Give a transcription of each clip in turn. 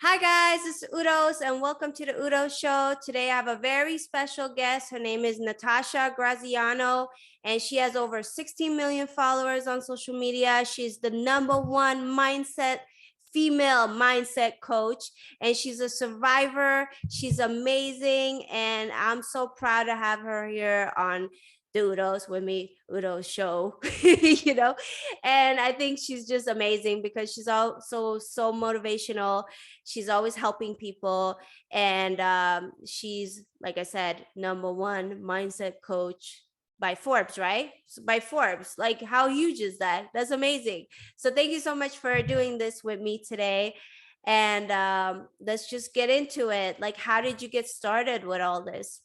Hi guys, this is Uldouz and welcome to the Uldouz Show. Today I have a very special guest. Her name is Natasha Graziano and she has over 16 million followers on social media. She's the #1 female mindset coach, and she's a survivor. She's amazing, and I'm so proud to have her here on the Uldouz with me, Uldouz Show, and I think she's just amazing because she's also so motivational. She's always helping people, and she's, like I said, #1 mindset coach by Forbes, right? By Forbes. Like, how huge is that? That's amazing. So thank you so much for doing this with me today. And let's just get into it. Like, how did you get started with all this?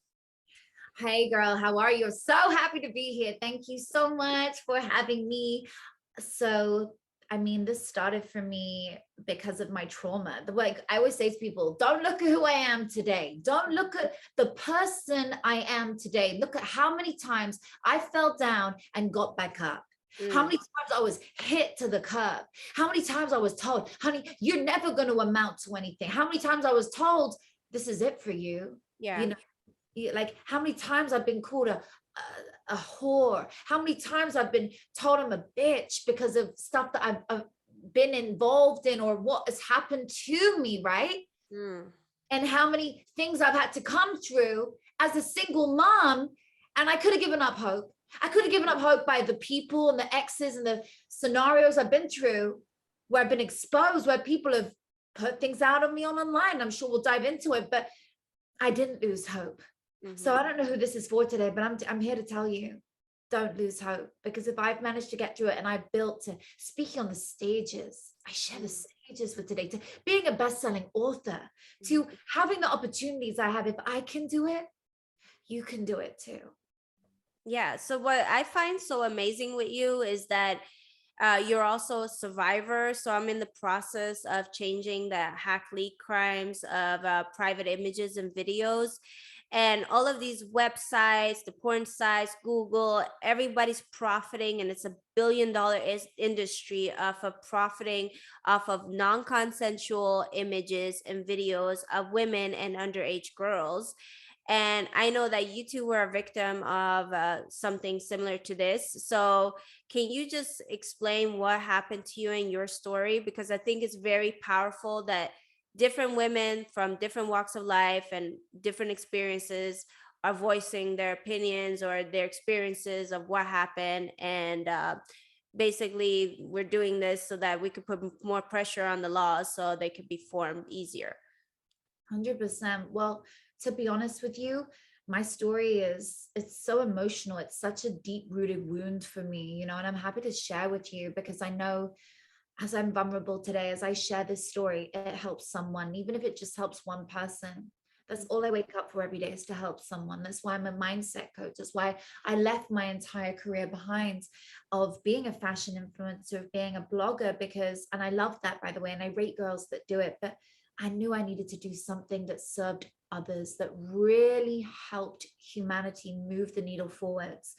Hey girl, how are you? So happy to be here. Thank you so much for having me. This started for me because of my trauma. Like I always say to people, don't look at who I am today. Don't look at the person I am today. Look at how many times I fell down and got back up. How many times I was hit to the curb. How many times I was told, honey, you're never going to amount to anything. How many times I was told, this is it for you. Yeah. Like how many times I've been called a whore, how many times I've been told I'm a bitch because of stuff that I've been involved in or what has happened to me, right? And how many things I've had to come through as a single mom, and I could have given up hope. I could have given up hope by the people and the exes and the scenarios I've been through where I've been exposed, where people have put things out on me online. I'm sure we'll dive into it, but I didn't lose hope. So I don't know who this is for today, but I'm here to tell you, don't lose hope, because if I've managed to get through it and I've built to speaking on the stages, I share the stages for today, to being a best-selling author, to having the opportunities I have. If I can do it, you can do it too. Yeah. So what I find so amazing with you is that you're also a survivor. So I'm in the process of changing the hack leak crimes of private images and videos. And all of these websites, the porn sites, Google, everybody's profiting. And it's $1 billion industry of profiting off of non-consensual images and videos of women and underage girls. And I know that you two were a victim of something similar to this. So can you just explain what happened to you and your story? Because I think it's very powerful that different women from different walks of life and different experiences are voicing their opinions or their experiences of what happened. And basically, we're doing this so that we could put more pressure on the laws so they could be formed easier. 100%. Well, to be honest with you, my story it's so emotional. It's such a deep rooted wound for me, and I'm happy to share with you because I know as I'm vulnerable today, as I share this story, it helps someone, even if it just helps one person. That's all I wake up for every day, is to help someone. That's why I'm a mindset coach. That's why I left my entire career behind of being a fashion influencer, of being a blogger, and I love that, by the way, and I rate girls that do it, but I knew I needed to do something that served others, that really helped humanity move the needle forwards.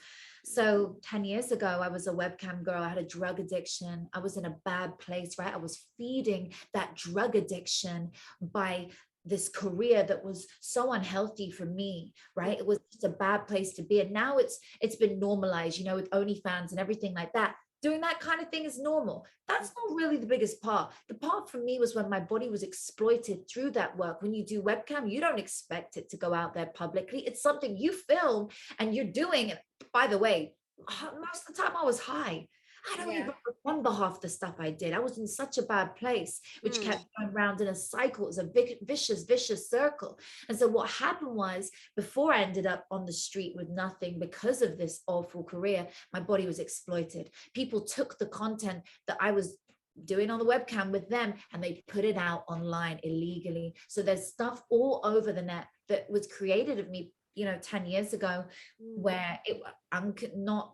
So 10 years ago, I was a webcam girl. I had a drug addiction. I was in a bad place, right? I was feeding that drug addiction by this career that was so unhealthy for me, right? It was just a bad place to be. And now it's been normalized, with OnlyFans and everything like that. Doing that kind of thing is normal. That's not really the biggest part. The part for me was when my body was exploited through that work. When you do webcam, you don't expect it to go out there publicly. It's something you film and you're doing. And by the way, most of the time I was high. I don't even remember half the stuff I did. I was in such a bad place, which kept going round in a cycle. It was a vicious circle. And so what happened was, before I ended up on the street with nothing because of this awful career, my body was exploited. People took the content that I was doing on the webcam with them and they put it out online illegally. So there's stuff all over the net that was created of me 10 years ago, where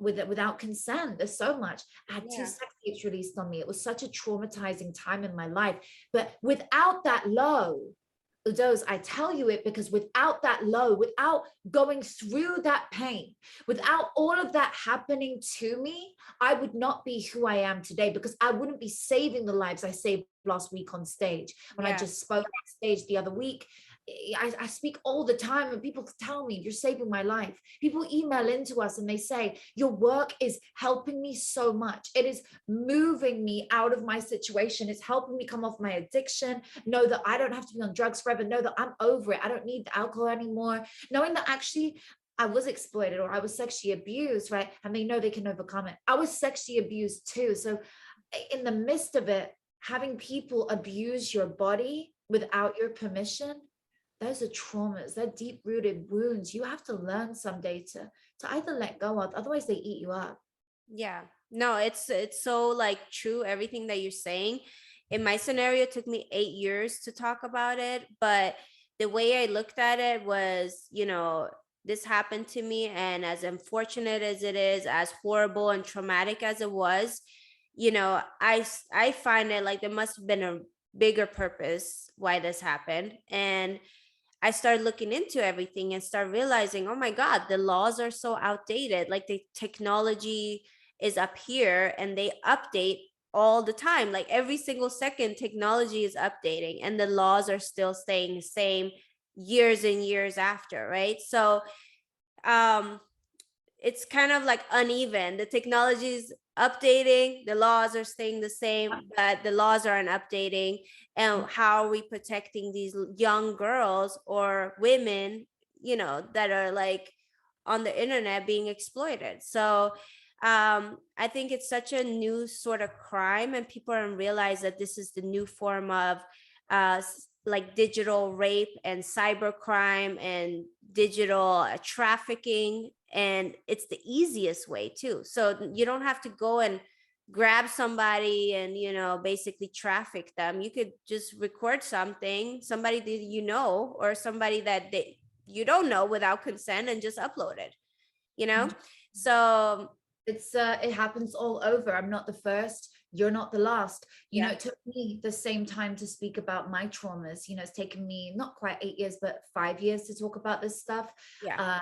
without consent. There's so much. I had 2 sex tapes released on me. It was such a traumatizing time in my life, but without that low, Uldouz, I tell you it because without that low, without going through that pain, without all of that happening to me, I would not be who I am today, because I wouldn't be saving the lives I saved last week on stage. When I Yeah. just spoke on stage the other week, I speak all the time, and people tell me, you're saving my life. People email into us and they say, your work is helping me so much. It is moving me out of my situation. It's helping me come off my addiction. Know that I don't have to be on drugs forever. Know that I'm over it. I don't need the alcohol anymore. Knowing that actually I was exploited or I was sexually abused, right? And they know they can overcome it. I was sexually abused too. So in the midst of it, having people abuse your body without your permission, those are traumas, they're deep rooted wounds you have to learn someday to either let go of, otherwise they eat you up. Yeah. No, it's so like true everything that you're saying. In my scenario, it took me 8 years to talk about it, but the way I looked at it was, this happened to me, and as unfortunate as it is, as horrible and traumatic as it was, I find it like there must have been a bigger purpose why this happened. And I started looking into everything and start realizing, oh my God, the laws are so outdated. Like the technology is up here and they update all the time. Like every single second, technology is updating and the laws are still staying the same years and years after, right? So um it's kind of like uneven. The technology is updating, the laws are staying the same, but the laws aren't updating. And how are we protecting these young girls or women, that are like on the internet being exploited? So I think it's such a new sort of crime, and people don't realize that this is the new form of like digital rape and cyber crime and digital trafficking, and it's the easiest way too. So you don't have to go and grab somebody and basically traffic them. You could just record somebody that or somebody that you don't know, without consent, and just upload it, you know so It's it happens all over. I'm not the first, you're not the last. yeah. It took me the same time to speak about my traumas. It's taken me not quite 8 years but 5 years to talk about this stuff. Yeah. uh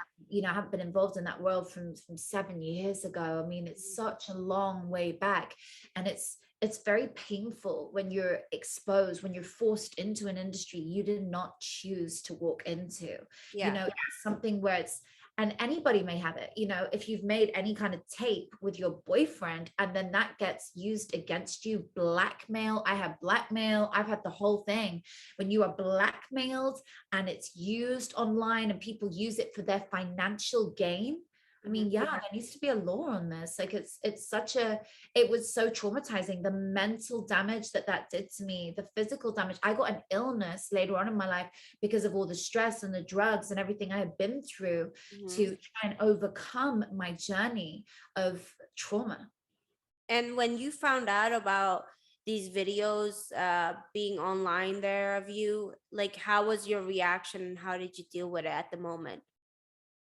I haven't been involved in that world from 7 years ago. I mean, it's such a long way back, and it's very painful when you're exposed, when you're forced into an industry you did not choose to walk into. Yeah. It's something where it's, and anybody may have it. If you've made any kind of tape with your boyfriend and then that gets used against you, blackmail. I have blackmail, I've had the whole thing. When you are blackmailed and it's used online and people use it for their financial gain, I mean, yeah, there needs to be a law on this. Like it's such a, it was so traumatizing. The mental damage that did to me, the physical damage. I got an illness later on in my life because of all the stress and the drugs and everything I had been through Mhm. to try and overcome my journey of trauma. And when you found out about these videos being online there of you, like how was your reaction and how did you deal with it at the moment?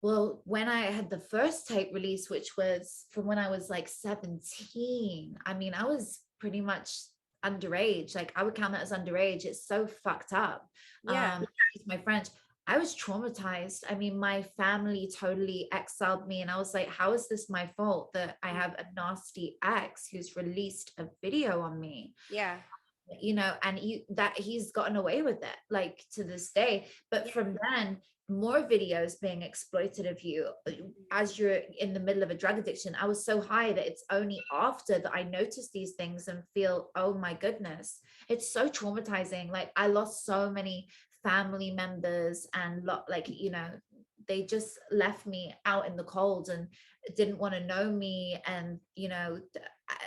Well, when I had the first tape release, which was from when I was like 17, I mean, I was pretty much underage. Like I would count that as underage. It's so fucked up. Yeah. Excuse my French. I was traumatized. I mean, my family totally exiled me, and I was like, how is this my fault that I have a nasty ex who's released a video on me? Yeah. And that he's gotten away with it, like to this day. But Yeah. from then, more videos being exploited of you as you're in the middle of a drug addiction. I was so high that it's only after that I notice these things and feel, oh my goodness, it's so traumatizing. Like I lost so many family members, and they just left me out in the cold and didn't want to know me. And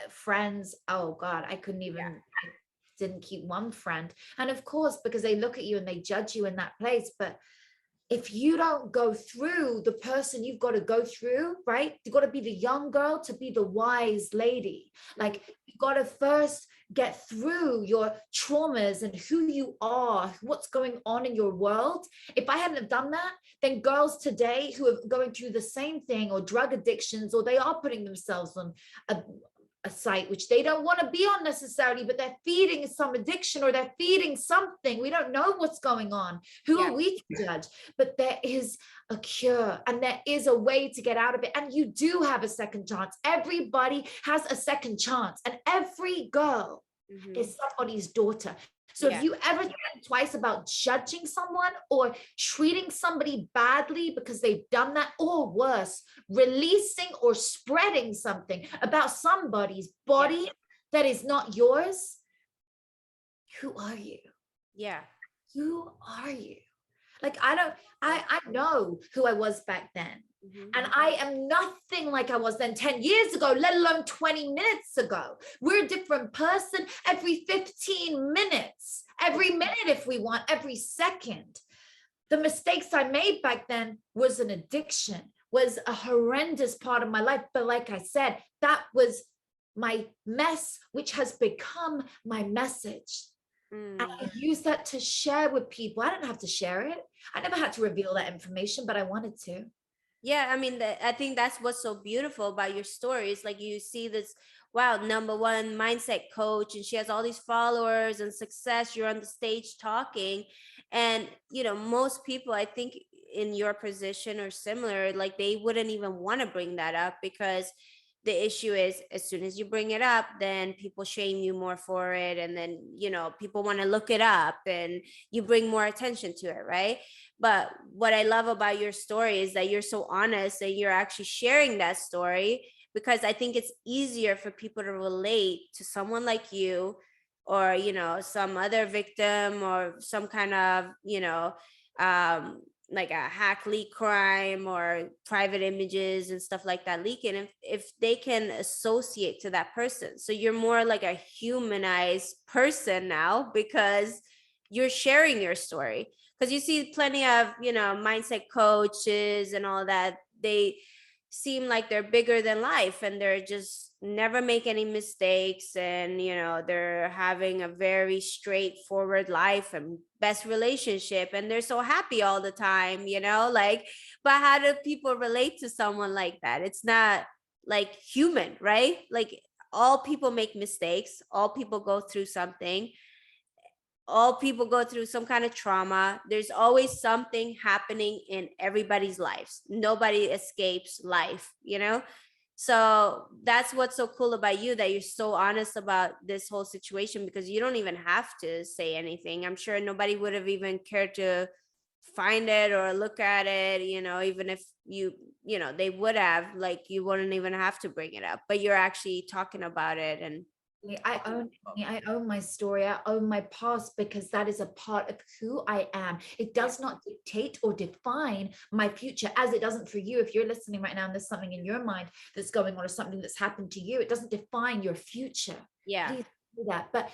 friends, oh god, I couldn't even, didn't keep one friend. And of course, because they look at you and they judge you in that place. But if you don't go through the person you've got to go through, right? You've got to be the young girl to be the wise lady. Like you got to first get through your traumas and who you are, what's going on in your world. If I hadn't have done that, then girls today who are going through the same thing or drug addictions, or they are putting themselves on a a site which they don't want to be on necessarily, but they're feeding some addiction or they're feeding something. We don't know what's going on. Who Yeah. are we to judge? But there is a cure and there is a way to get out of it. And you do have a second chance. Everybody has a second chance. And every girl Hmm. is somebody's daughter. So if Yeah. you ever think twice about judging someone or treating somebody badly because they've done that, or worse, releasing or spreading something about somebody's Yeah. body that is not yours, who are you? Yeah. Who are you? Like, I know who I was back then. Hmm. And I am nothing like I was then 10 years ago, let alone 20 minutes ago. We're a different person every 15 minutes, every minute if we want, every second. The mistakes I made back then was an addiction, was a horrendous part of my life. But like I said, that was my mess, which has become my message. And Mm. I use that to share with people. I didn't have to share it. I never had to reveal that information, but I wanted to. Yeah, I mean, I think that's what's so beautiful about your story. It's like you see this, wow, number one mindset coach, and she has all these followers and success. You're on the stage talking, and most people, I think, in your position or similar, like they wouldn't even want to bring that up because the issue is as soon as you bring it up, then people shame you more for it, and then people want to look it up, and you bring more attention to it, right? But what I love about your story is that you're so honest and you're actually sharing that story, because I think it's easier for people to relate to someone like you, or some other victim, or some kind of um like a hack leak crime or private images and stuff like that leaking, if they can associate to that person. So you're more like a humanized person now because you're sharing your story. Because you see plenty of mindset coaches and all that, they seem like they're bigger than life, and they're just never make any mistakes, and they're having a very straightforward life and best relationship, and they're so happy all the time, like, but how do people relate to someone like that? It's not like human, right? Like, all people make mistakes, all people go through something, all people go through some kind of trauma. There's always something happening in everybody's lives. Nobody escapes life. So that's what's so cool about you, that you're so honest about this whole situation, because you don't even have to say anything. I'm sure nobody would have even cared to find it or look at it, even if they would have, like, you wouldn't even have to bring it up, but you're actually talking about it and I helping own people. I own my story. I own my past because that is a part of who I am. It Yeah. does not dictate or define my future, as it doesn't for you. If you're listening right now and there's something in your mind that's going on or something that's happened to you, it doesn't define your future. Yeah. Please do that. But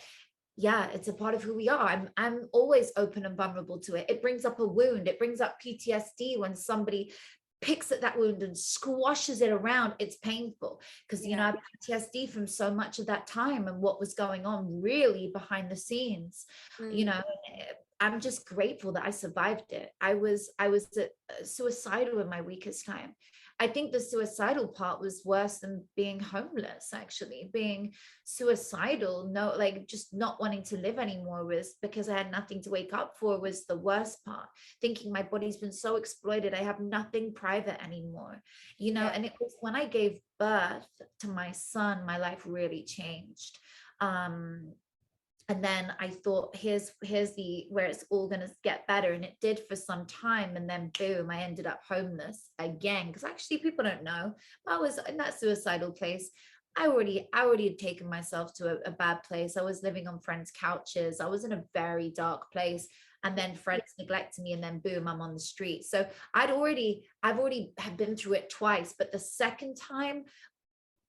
yeah, it's a part of who we are. I'm always open and vulnerable to it. It brings up a wound. It brings up PTSD when somebody picks at that wound and squashes it around. It's painful because I Yeah. have PTSD from so much of that time and what was going on really behind the scenes. Mm. I'm just grateful that I survived it. I was suicidal in my weakest time. I think the suicidal part was worse than being homeless, actually. Being suicidal, no, like just not wanting to live anymore, was because I had nothing to wake up for, was the worst part. Thinking my body's been so exploited, I have nothing private anymore, Yeah. and it was when I gave birth to my son, my life really changed. And then I thought, here's the where it's all going to get better, and it did for some time, and then boom, I ended up homeless again, because actually people don't know, but I was in that suicidal place. I already had taken myself to a bad place. I was living on friends' couches. I was in a very dark place, and then friends neglected me, and then boom, I'm on the street. So I've already have been through it twice, but the second time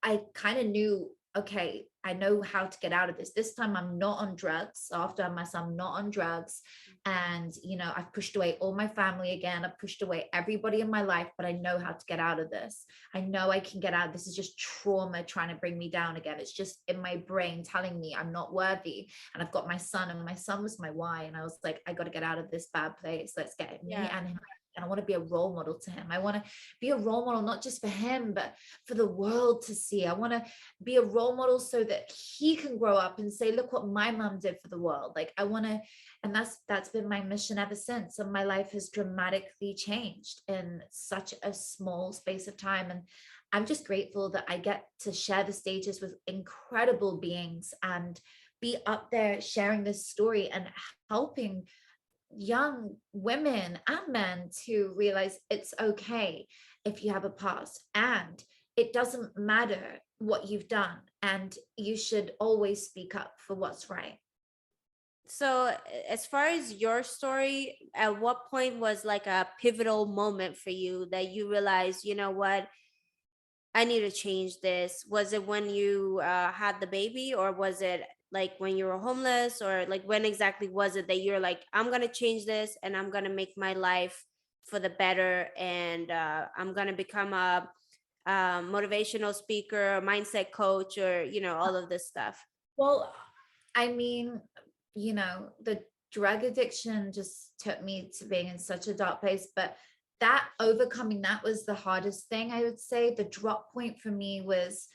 I kind of knew, okay, I know how to get out of this. This time I'm not on drugs. After my son, I'm not on drugs. And, I've pushed away all my family again. I've pushed away everybody in my life, but I know how to get out of this. I know I can get out. This is just trauma trying to bring me down again. It's just in my brain telling me I'm not worthy. And I've got my son, and my son was my why. And I was like, I got to get out of this bad place. Let's get me Yeah. and him and I want to be a role model to him. I want to be a role model, not just for him, but for the world to see. I want to be a role model so that he can grow up and say, look what my mom did for the world. Like I want to, and that's been my mission ever since. And my life has dramatically changed in such a small space of time. And I'm just grateful that I get to share the stages with incredible beings and be up there sharing this story and helping young women and men to realize it's okay if you have a past, and it doesn't matter what you've done, and you should always speak up for what's right. So, as far as your story, at what point was like a pivotal moment for you that you realized, you know what, I need to change this? Was it when you had the baby, or was it like when you were homeless, or like when exactly was it that you're like, I'm gonna change this and I'm gonna make my life for the better, and I'm gonna become a motivational speaker, a mindset coach, or all of this stuff? Well, I mean, the drug addiction just took me to being in such a dark place, but that overcoming that was the hardest thing. I would say the drop point for me was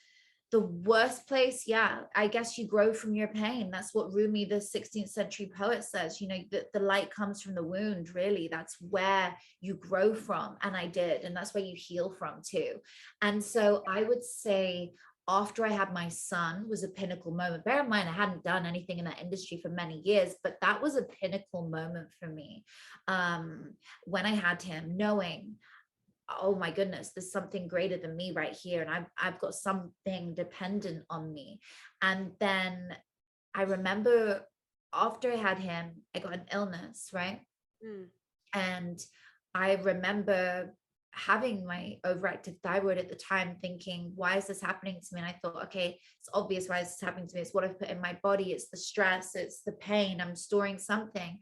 the worst place. Yeah, I guess you grow from your pain. That's what Rumi, the 16th century poet, says. The light comes from the wound. Really, that's where you grow from. And I did, and that's where you heal from too. And so I would say after I had my son was a pinnacle moment. Bear in mind, I hadn't done anything in that industry for many years, but that was a pinnacle moment for me. When I had him, knowing, oh my goodness, there's something greater than me right here, and I've got something dependent on me. And then I remember after I had him, I got an illness, right? Mm. And I remember having my overactive thyroid at the time, thinking, why is this happening to me? And I thought, okay, it's obvious why this is happening to me. It's what I've put in my body. It's the stress. It's the pain. I'm storing something.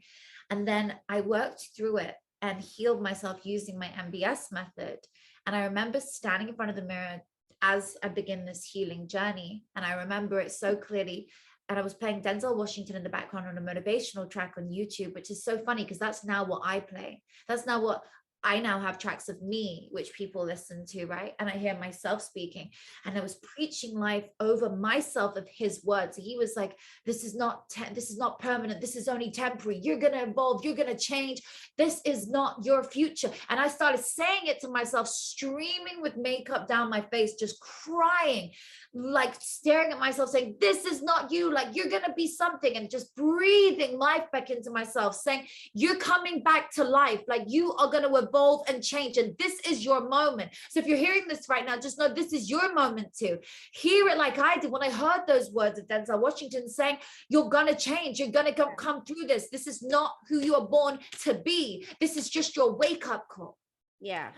And then I worked through it and healed myself using my MBS method. And I remember standing in front of the mirror as I begin this healing journey. And I remember it so clearly. And I was playing Denzel Washington in the background on a motivational track on YouTube, which is so funny because that's now what I play. That's now what I now have tracks of me, which people listen to, right? And I hear myself speaking, and I was preaching life over myself of his words. He was like, this is not permanent. This is only temporary. You're going to evolve. You're going to change. This is not your future. And I started saying it to myself, streaming with makeup down my face, just crying, like staring at myself, saying, this is not you. Like, you're going to be something, and just breathing life back into myself, saying, you're coming back to life. Like, you are going to evolve and change. And this is your moment. So if you're hearing this right now, just know this is your moment to hear it like I did when I heard those words of Denzel Washington saying, you're going to change. You're going to come through this. This is not who you are born to be. This is just your wake up call. Yeah.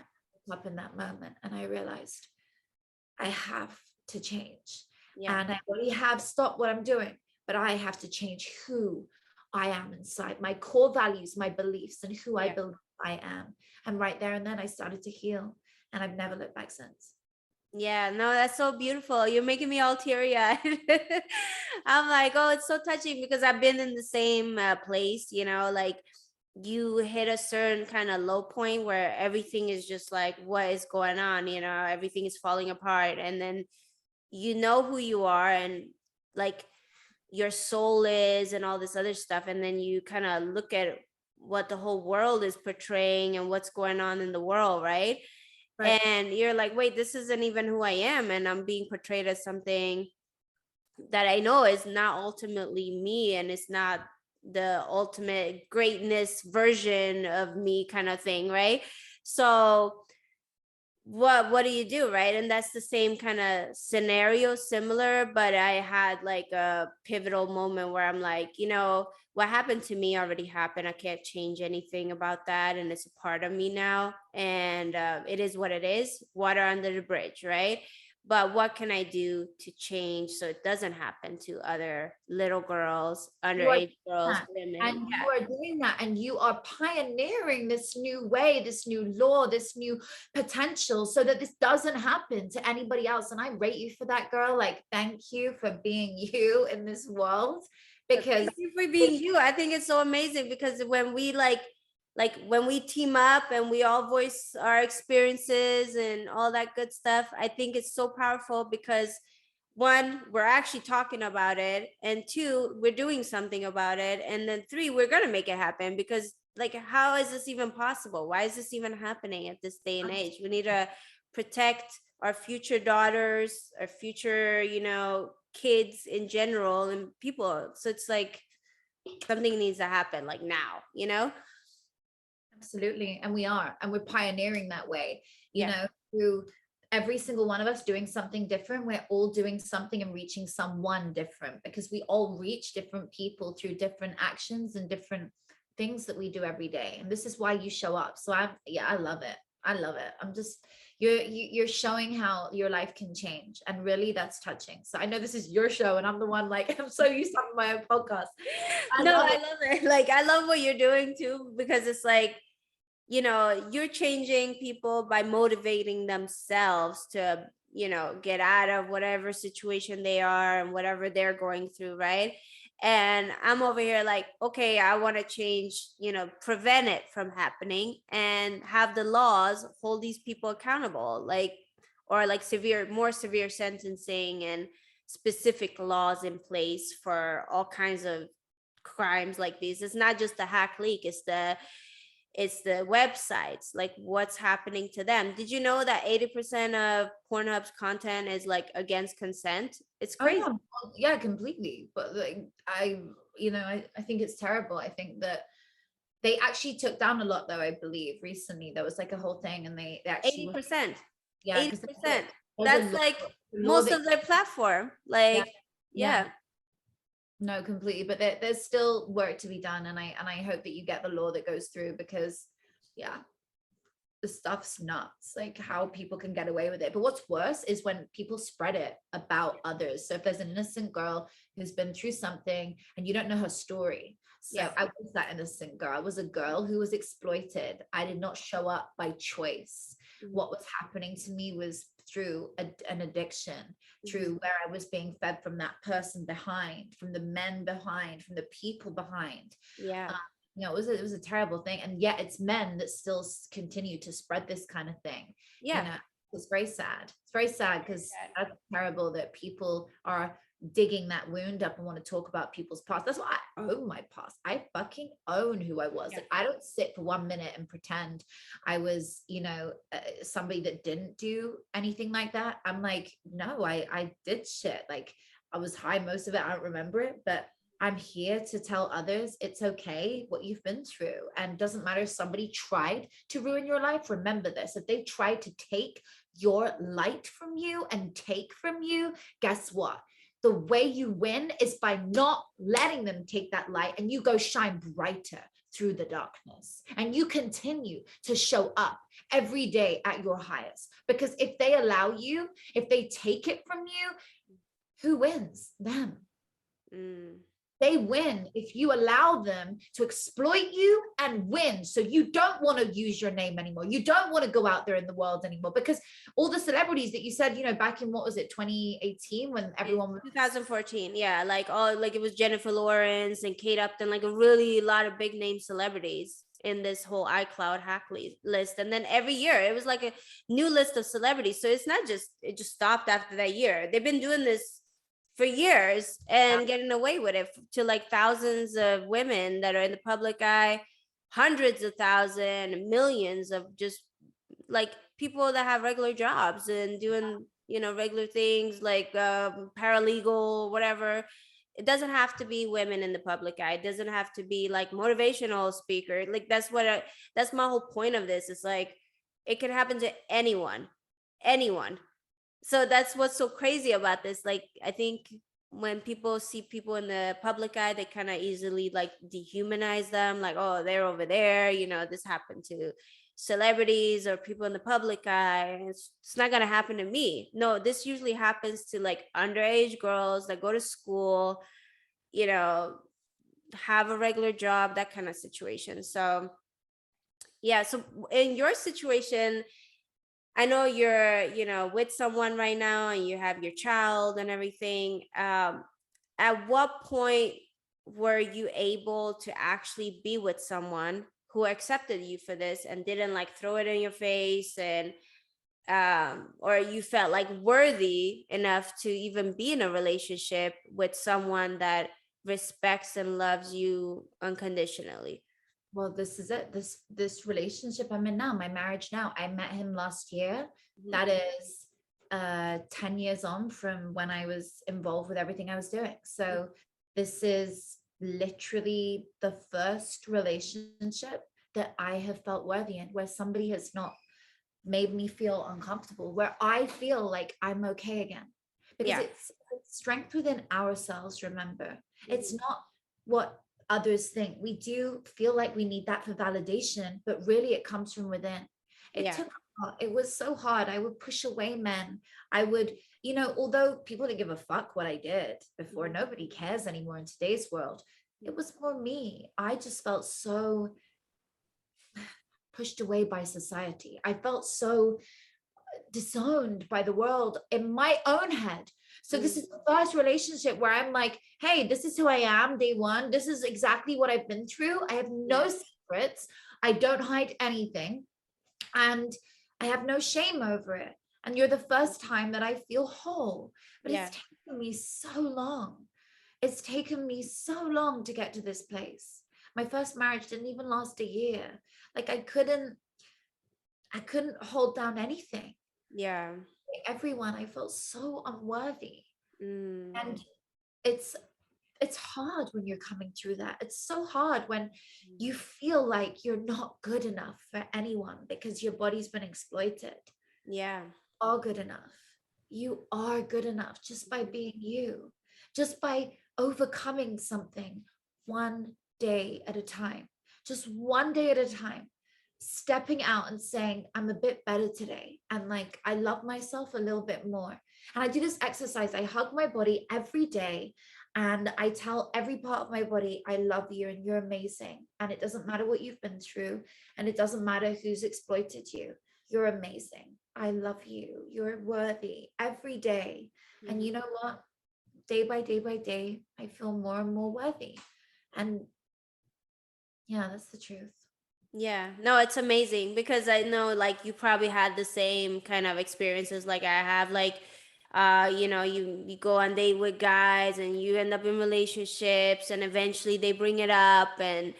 Up in that moment. And I realized I have to change. Yeah. And I already have stopped what I'm doing, but I have to change who I am inside, my core values, my beliefs, and who I believe I am. And right there and then I started to heal, and I've never looked back since. Yeah, no, that's so beautiful. You're making me all teary-eyed. I'm like, oh, it's so touching because I've been in the same place, like you hit a certain kind of low point where everything is just like, what is going on? Everything is falling apart. And then you know who you are, and like your soul is, and all this other stuff. And then you kind of look at what the whole world is portraying and what's going on in the world, right? Right. And you're like, wait, this isn't even who I am, and I'm being portrayed as something that I know is not ultimately me, and it's not the ultimate greatness version of me, kind of thing, right? So what do you do, right? And that's the same kind of scenario, similar, but I had like a pivotal moment where I'm like, what happened to me already happened. I can't change anything about that, and it's a part of me now, and it is what it is. Water under the bridge, right? But what can I do to change so it doesn't happen to other little girls, You are underage girls, that. women? And you are doing that, and you are pioneering this new way, this new law, this new potential, so that this doesn't happen to anybody else. And I rate you for that, girl. Like, thank you for being you in this world, because Thank you for being you. I think it's so amazing because when we like like when we team up and we all voice our experiences and all that good stuff, I think it's so powerful because one, we're actually talking about it, and two, we're doing something about it, and then three, we're going to make it happen. Because like, how is this even possible? Why is this even happening at this day and age? We need to protect our future daughters, our future, kids in general, and people. So it's like something needs to happen like now. Absolutely. And we are, and we're pioneering that way, Yeah. through every single one of us doing something different. We're all doing something and reaching someone different, because we all reach different people through different actions and different things that we do every day. And this is why you show up. So I love it. I love it. I'm just, you're showing how your life can change. And really that's touching. So I know this is your show and I'm the one, like, I'm so used to having my own podcast. I No, love I it. love it. Like, I love what you're doing too, because it's like, you're changing people by motivating themselves to, get out of whatever situation they are and whatever they're going through, right? And I'm over here like, okay, I want to change, prevent it from happening and have the laws hold these people accountable, like, or like more severe sentencing and specific laws in place for all kinds of crimes like these. It's not just the hack leak, it's the websites, like what's happening to them. Did you know that 80% of Pornhub's content is like against consent? It's Oh crazy. yeah, well, yeah, completely. But like I think it's terrible. I think that they actually took down a lot though, I believe, recently. There was like a whole thing and they actually 80%. yeah, because 80%. there's a That's like law most that of their platform. yeah, Like, yeah, yeah. no, completely. But there's still work to be done. And I hope that you get the law that goes through, because yeah, the stuff's nuts, like how people can get away with it. But what's worse is when people spread it about others. So if there's an innocent girl who's been through something and you don't know her story. So Yeah. I was that innocent girl. I was a girl who was exploited. I did not show up by choice. Mhm. What was happening to me was through an addiction, Mhm. through where I was being fed from that person behind, from the men behind, from the people behind. Yeah. It was a terrible thing, and yet it's men that still continue to spread this kind of thing. you Yeah. know it's very sad. It's very sad, because Sad. that's terrible that people are digging that wound up and want to talk about people's past. That's why I own my past. I fucking own who I was. Yeah. Like, I don't sit for 1 minute and pretend I was somebody that didn't do anything like that. I'm like, no, I did shit. Like, I was high most of it. I don't remember it, but I'm here to tell others it's okay what you've been through. And doesn't matter if somebody tried to ruin your life. Remember this: if they tried to take your light from you and take from you, guess what? The way you win is by not letting them take that light, and you go shine brighter through the darkness, and you continue to show up every day at your highest. Because if they allow you, if they take it from you, who wins? Them. Mm. They win if you allow them to exploit you and win. So you don't want to use your name anymore. You don't want to go out there in the world anymore, because all the celebrities that you said, back in, what was it, 2018, when In everyone was 2014, yeah, like all, like it was Jennifer Lawrence and Kate Upton, like a really lot of big name celebrities in this whole iCloud hack list. And then every year it was like a new list of celebrities. So it's not just, it just stopped after that year. They've been doing this for years and getting away with it, to like thousands of women that are in the public eye, hundreds of thousands, millions of just like people that have regular jobs and doing, regular things like paralegal, whatever. It doesn't have to be women in the public eye. It doesn't have to be like motivational speaker. Like that's my whole point of this. It's like it can happen to anyone. So that's what's so crazy about this. Like, I think when people see people in the public eye, they kind of easily like dehumanize them, like, oh, they're over there, this happened to celebrities or people in the public eye. It's not going to happen to me. No, this usually happens to like underage girls that go to school, you know have a regular job, that kind of situation. So yeah, so in your situation, I know you're, with someone right now and you have your child and everything. At what point were you able to actually be with someone who accepted you for this and didn't like throw it in your face, and or you felt like worthy enough to even be in a relationship with someone that respects and loves you unconditionally. Well, this is it. This relationship I'm in now, my marriage now, I met him last year. Mhm. That is 10 years on from when I was involved with everything I was doing. So this is literally the first relationship that I have felt worthy in, where somebody has not made me feel uncomfortable, where I feel like I'm okay again. Because Yeah. it's strength within ourselves, remember. It's Mhm. not what others think. We do feel like we need that for validation, but really it comes from within. It Yeah. took, it was so hard. I would push away men. I would, although people didn't give a fuck what I did before, Mhm. nobody cares anymore in today's world. It was for me. I just felt so pushed away by society. I felt so disowned by the world in my own head. So this Mhm. is the first relationship where I'm like, hey, this is who I am day one. This is exactly what I've been through. I have no Yeah. secrets. I don't hide anything. And I have no shame over it. And you're the first time that I feel whole. But it's Yeah. taken me so long. It's taken me so long to get to this place. My first marriage didn't even last a year. Like I couldn't hold down anything. Yeah. Everyone, I felt so unworthy. Mm. And it's it's hard when you're coming through that. It's so hard when you feel like you're not good enough for anyone because your body's been exploited. Yeah. All good enough. You are good enough just by being you, just by overcoming something one day at a time, just one day at a time, stepping out and saying, I'm a bit better today. And like, I love myself a little bit more. And I do this exercise. I hug my body every day and I tell every part of my body, I love you and you're amazing. And it doesn't matter what you've been through, and it doesn't matter who's exploited you. You're amazing. I love you. You're worthy every day. And Mhm. you know what? Day by day by day, I feel more and more worthy. And yeah, that's the truth. Yeah, no, it's amazing because I know like you probably had the same kind of experiences like I have. Like, you go on date with guys and you end up in relationships, and eventually they bring it up and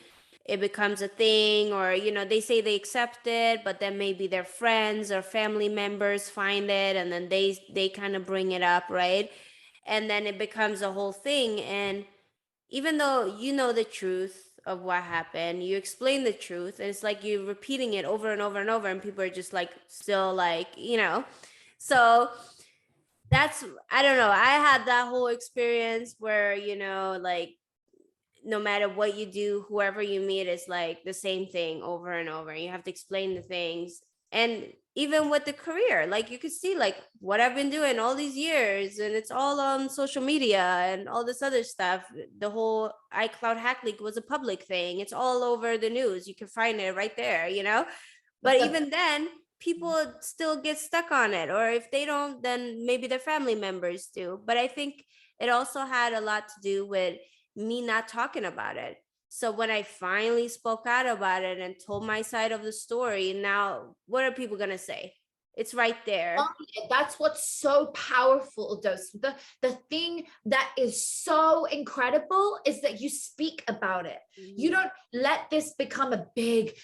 it becomes a thing, or they say they accept it, but then maybe their friends or family members find it, and then they kind of bring it up, right? And then it becomes a whole thing. And even though you know the truth of what happened, you explain the truth, and it's like you're repeating it over and over and over, and people are just like still like, so that's, I don't know, I had that whole experience where, like, no matter what you do, whoever you meet is like the same thing over and over. You have to explain the things. And even with the career, like you could see like what I've been doing all these years, and it's all on social media and all this other stuff. The whole iCloud hack leak was a public thing. It's all over the news. You can find it right there. But But the even then, people still get stuck on it. Or if they don't, then maybe their family members do. But I think it also had a lot to do with me not talking about it. So when I finally spoke out about it and told my side of the story, now what are people going to say? It's right there. that's what's so powerful, Dos. The thing that is so incredible is that you speak about it. You Mhm. don't let this become a big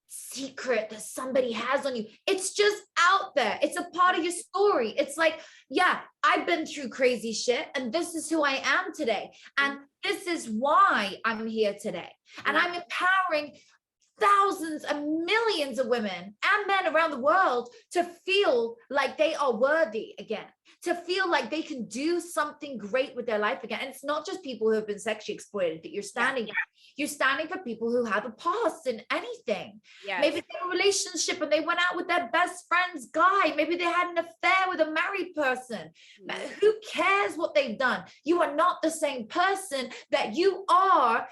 secret that somebody has on you. It's just out there. It's a part of your story. It's like, yeah, I've been through crazy shit, and this is who I am today. And this is why I'm here today. And Mhm. I'm empowering thousands and millions of women and men around the world to feel like they are worthy again, to feel like they can do something great with their life again. And it's not just people who have been sexually exploited that you're Yeah. standing. You're standing for people who have a past in anything. Yes. Maybe they had a relationship and they went out with their best friend's guy. Maybe they had an affair with a married person. Mhm. Who cares what they've done? You are not the same person that you are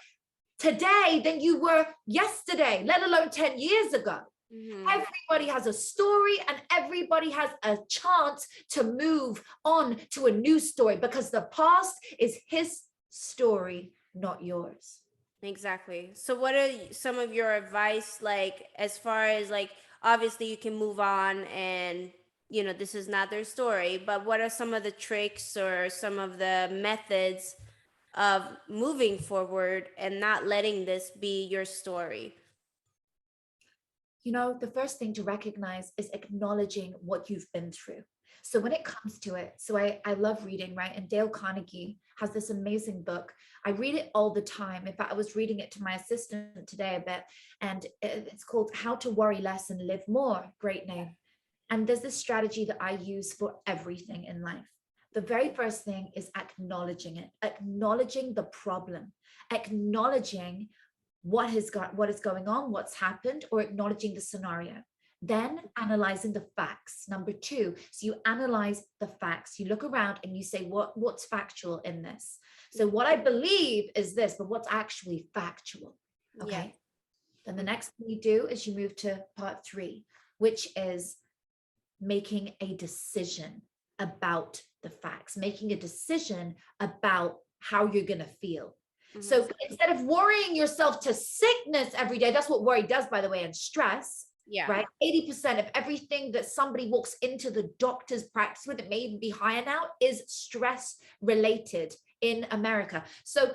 today than you were yesterday, let alone 10 years ago. Mhm. Everybody has a story and everybody has a chance to move on to a new story because the past is his story, not yours. Exactly. So what are some of your advice, like, as far as like, obviously you can move on and this is not their story, but what are some of the tricks or some of the methods of moving forward and not letting this be your story? You know, the first thing to recognize is acknowledging what you've been through. So when it comes to it, so I love reading, right? And Dale Carnegie has this amazing book. I read it all the time. In fact, I was reading it to my assistant today a bit, and it's called How to Worry Less and Live More. Great name. And there's this strategy that I use for everything in life. The very first thing is acknowledging it, acknowledging the problem, acknowledging what is going on, what's happened, or acknowledging the scenario. Then analyzing the facts. Number two, so you analyze the facts. You look around and you say, what's factual in this? So what I believe is this, but what's actually factual? Yeah. Okay. Then the next thing you do is you move to part three, which is making a decision about the facts, making a decision about how you're going to feel. Hmm. So instead of worrying yourself to sickness every day, that's what worry does, by the way, and stress, Yeah. right? 80% of everything that somebody walks into the doctor's practice with, it may even be higher now, is stress related in America. So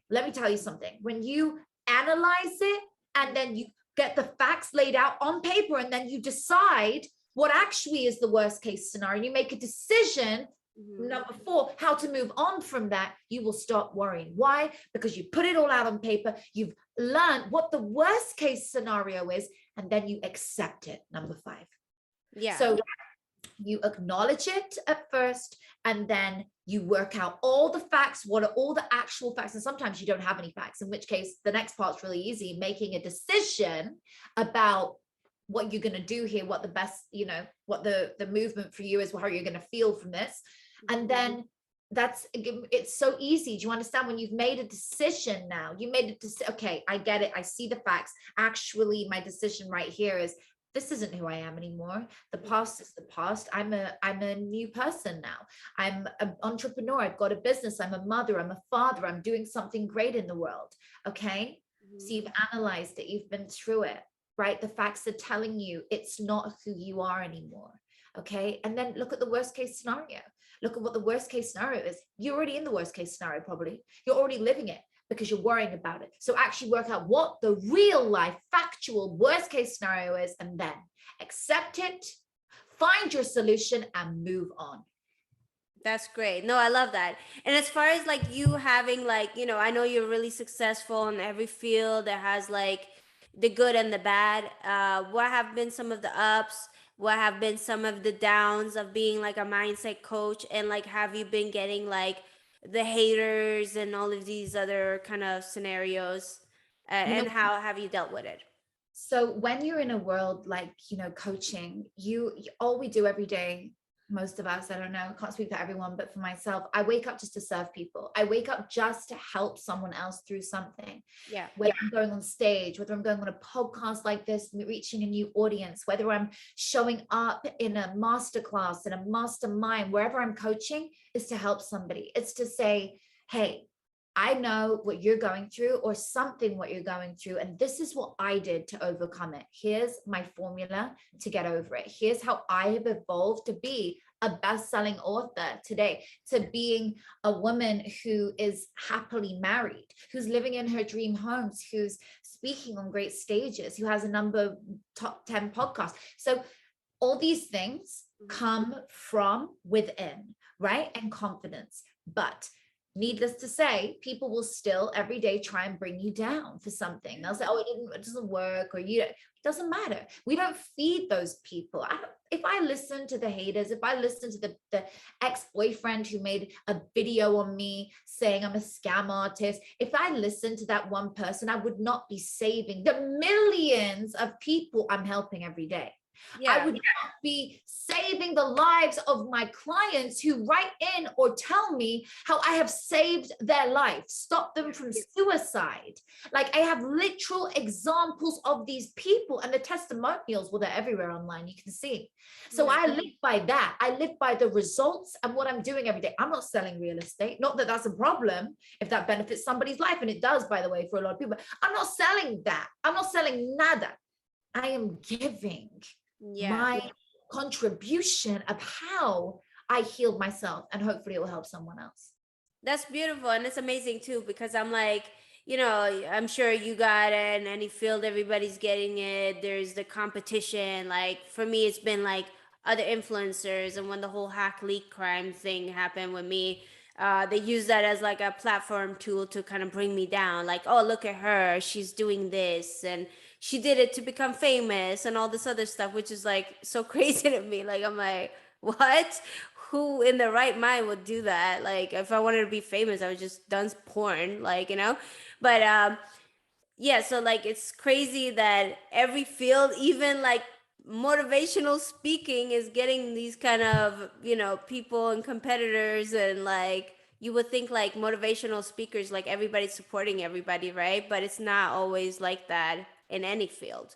let me tell you something. When you analyze it and then you get the facts laid out on paper and then you decide what actually is the worst case scenario, you make a decision. Hmm. Number four, how to move on from that, you will stop worrying. Why? Because you put it all out on paper, you've learned what the worst case scenario is, and then you accept it. Number five. Yeah. So you acknowledge it at first, and then you work out all the facts. What are all the actual facts? And sometimes you don't have any facts, in which case the next part's really easy, making a decision about what you're going to do here, what the best, what the movement for you is, how you're going to feel from this. And then it's so easy. Do you understand? When you've made a decision, now you made it to okay, I get it, I see the facts. Actually, my decision right here is, this isn't who I am anymore. The past is the past. I'm a new person now. I'm an entrepreneur. I've got a business. I'm a mother. I'm a father. I'm doing something great in the world. Okay. So you've analyzed it. You've been through it, right? The facts are telling you it's not who you are anymore. Okay. And then look at the worst case scenario. Look at what the worst case scenario is. You're already in the worst case scenario, probably. You're already living it, because you're worrying about it. So actually work out what the real life, factual worst case scenario is, and then accept it, find your solution, and move on. That's great. No, I love that. And as far as like you having like, I know you're really successful in every field that has like the good and the bad. What have been some of the ups? What have been some of the downs of being like a mindset coach? And like, have you been getting like the haters and all of these other kind of scenarios? You know, And how have you dealt with it? so when you're in a world like, coaching, all we do every day, most of us, I don't know, can't speak for everyone, but for myself, I wake up just to serve people. I wake up just to help someone else through something. Yeah. Whether I'm going on stage, whether I'm going on a podcast like this, reaching a new audience, whether I'm showing up in a masterclass, in a mastermind, wherever I'm coaching, is to help somebody. It's to say, hey, I know what you're going through, or something what you're going through, and this is what I did to overcome it. Here's my formula to get over it. Here's how I have evolved to be a best-selling author today, to being a woman who is happily married, who's living in her dream homes, who's speaking on great stages, who has a number of top 10 podcasts. So all these things come from within, right? And confidence. But needless to say, people will still every day try and bring you down for something. They'll say, oh, it doesn't work, or it doesn't matter. We don't feed those people. If I listen to the haters, if I listen to the ex-boyfriend who made a video on me saying I'm a scam artist, if I listen to that one person, I would not be saving the millions of people I'm helping every day. I Yeah. would not be saving the lives of my clients who write in or tell me how I have saved their life, stopped them from suicide. Like, I have literal examples of these people, and the testimonials, well, they're everywhere online, you can see. So Yeah. I live by that. I live by the results and what I'm doing every day. I'm not selling real estate. Not that that's a problem if that benefits somebody's life. And it does, by the way, for a lot of people. I'm not selling that. I'm not selling nada. I am giving Yeah. my contribution of how I healed myself, and hopefully it will help someone else. That's beautiful. And it's amazing too, because I'm like, I'm sure you got it in any field, everybody's getting it. There's the competition. Like for me, it's been like other influencers. And when the whole hack leak crime thing happened with me, they use that as like a platform tool to kind of bring me down. Like, oh, look at her. She's doing this. And she did it to become famous and all this other stuff, which is like so crazy to me. Like, I'm like, what? Who in the right mind would do that? Like, if I wanted to be famous, I would just done porn, like, But yeah, so like it's crazy that every field, even like motivational speaking, is getting these kind of, people and competitors. And like you would think like motivational speakers, like everybody's supporting everybody, right? But it's not always like that in any field.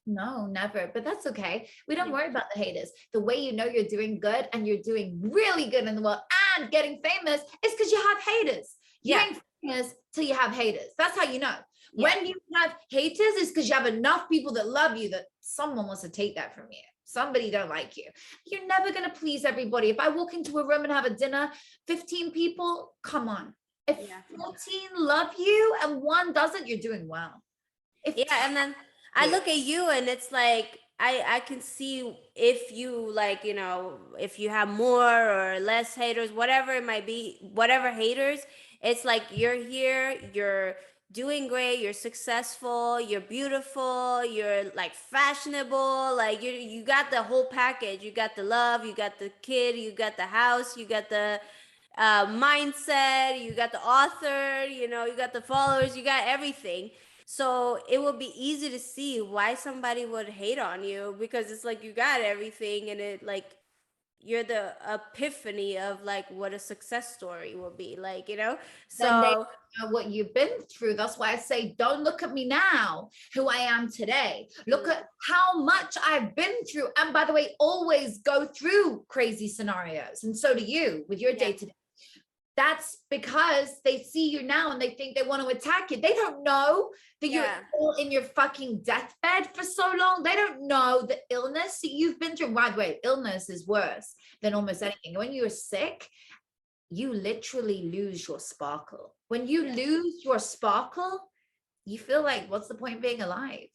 No, never. But that's okay. We don't Yeah. worry about the haters. The way you know you're doing good and you're doing really good in the world and getting famous is because you have haters. You Yeah. ain't famous till you have haters. That's how you know. Yeah. When you have haters, is because you have enough people that love you that someone wants to take that from you. Somebody don't like you. You're never going to please everybody. If I walk into a room and have a dinner, 15 people, come on. If Yeah. 14 love you and one doesn't, you're doing well. If Yeah, 10 and then I you, look at you and it's like I can see if you like, if you have more or less haters, whatever it might be, whatever haters, it's like you're here, you're doing great, you're successful, you're beautiful, you're like fashionable, like you got the whole package. You got the love, you got the kid, you got the house, you got the mindset, you got the author, you got the followers, you got everything. So it would be easy to see why somebody would hate on you, because it's like you got everything, and it like you're the epiphany of like what a success story will be like, then they so know what you've been through. That's why I say, don't look at me now, who I am today. Look mm, at how much I've been through. And by the way, always go through crazy scenarios. And so do you with your yeah, day to day. That's because they see you now and they think they want to attack you. They don't know that you're yeah, all in your fucking deathbed for so long. They don't know the illness that you've been through. By the way, illness is worse than almost anything. When you're sick, you literally lose your sparkle. When you yeah, lose your sparkle, you feel like, what's the point being alive?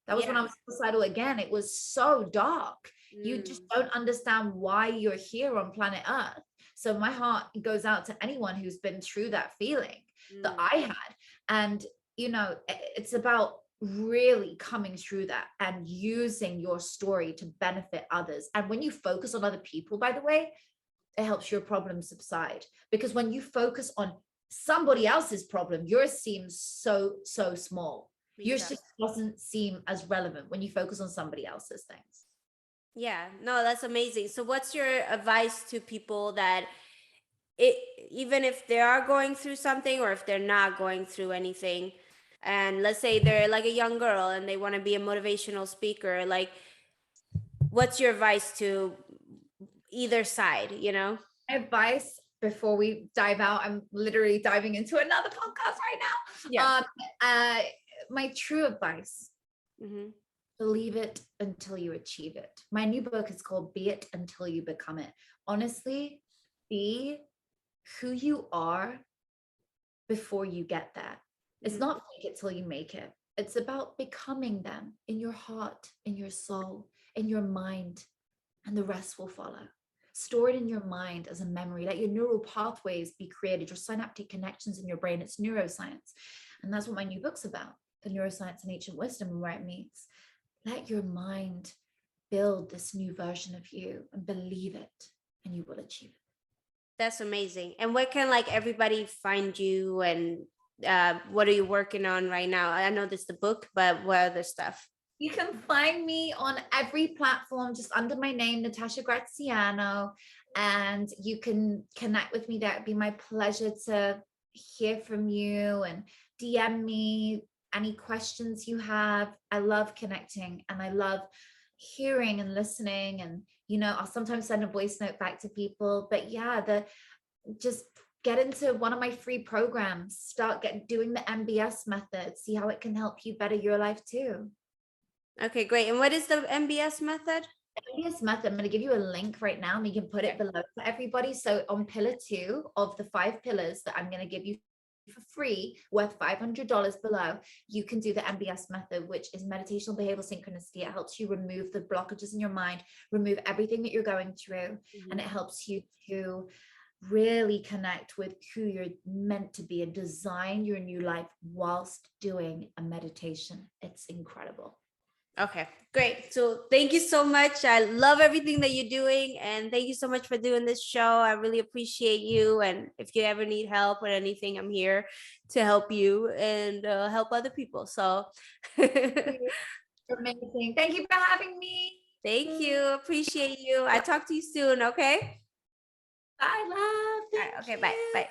That was when yeah, I was suicidal again. It was so dark. You just mm, don't understand why you're here on planet Earth. So my heart goes out to anyone who's been through that feeling that mm. I had. And, it's about really coming through that and using your story to benefit others. And when you focus on other people, by the way, it helps your problem subside, because when you focus on somebody else's problem, yours seems so small. Yours just Because doesn't seem as relevant when you focus on somebody else's things. yeah, no, that's amazing. So what's your advice to people that it, even if they are going through something or if they're not going through anything, and let's say they're like a young girl and they want to be a motivational speaker, like what's your advice to either side? Advice before we dive out, I'm literally diving into another podcast right Yeah. now. My true advice: Hmm. believe it until you achieve it. My new book is called Be It Until You Become It. Honestly, be who you are before you get there. It's Hmm. not fake it till you make it. It's about becoming them in your heart, in your soul, in your mind, and the rest will follow. Store it in your mind as a memory. Let your neural pathways be created, your synaptic connections in your brain. It's neuroscience. And that's what my new book's about, the neuroscience and ancient wisdom and where it meets. Let your mind build this new version of you and believe it, and you will achieve it. That's amazing. And where can like everybody find you, and what are you working on right now? I know this the book, but what other stuff? You can find me on every platform just under my name, Natasha Graziano, and you can connect with me there. It'd be my pleasure to hear from you and DM me any questions you have. I love connecting and I love hearing and listening. And, I'll sometimes send a voice note back to people. But yeah, just get into one of my free programs, doing the MBS method, see how it can help you better your life too. Okay, great. And what is the MBS method? MBS method, I'm going to give you a link right now and you can put it below for everybody. So on pillar 2 of the 5 pillars that I'm going to give you for free, worth $500 below, you can do the MBS method, which is meditational behavioral synchronicity. It helps you remove the blockages in your mind, remove everything that you're going through, and it helps you to really connect with who you're meant to be and design your new life whilst doing a meditation. It's incredible. Okay, great. So thank you so much. I love everything that you're doing. And thank you so much for doing this show. I really appreciate you. And if you ever need help with anything, I'm here to help you and help other people. So Amazing. Thank you for having me. thank you. Appreciate you. I talk to you soon. Okay. Bye, love. All right. Thank Okay. Bye. you. Bye.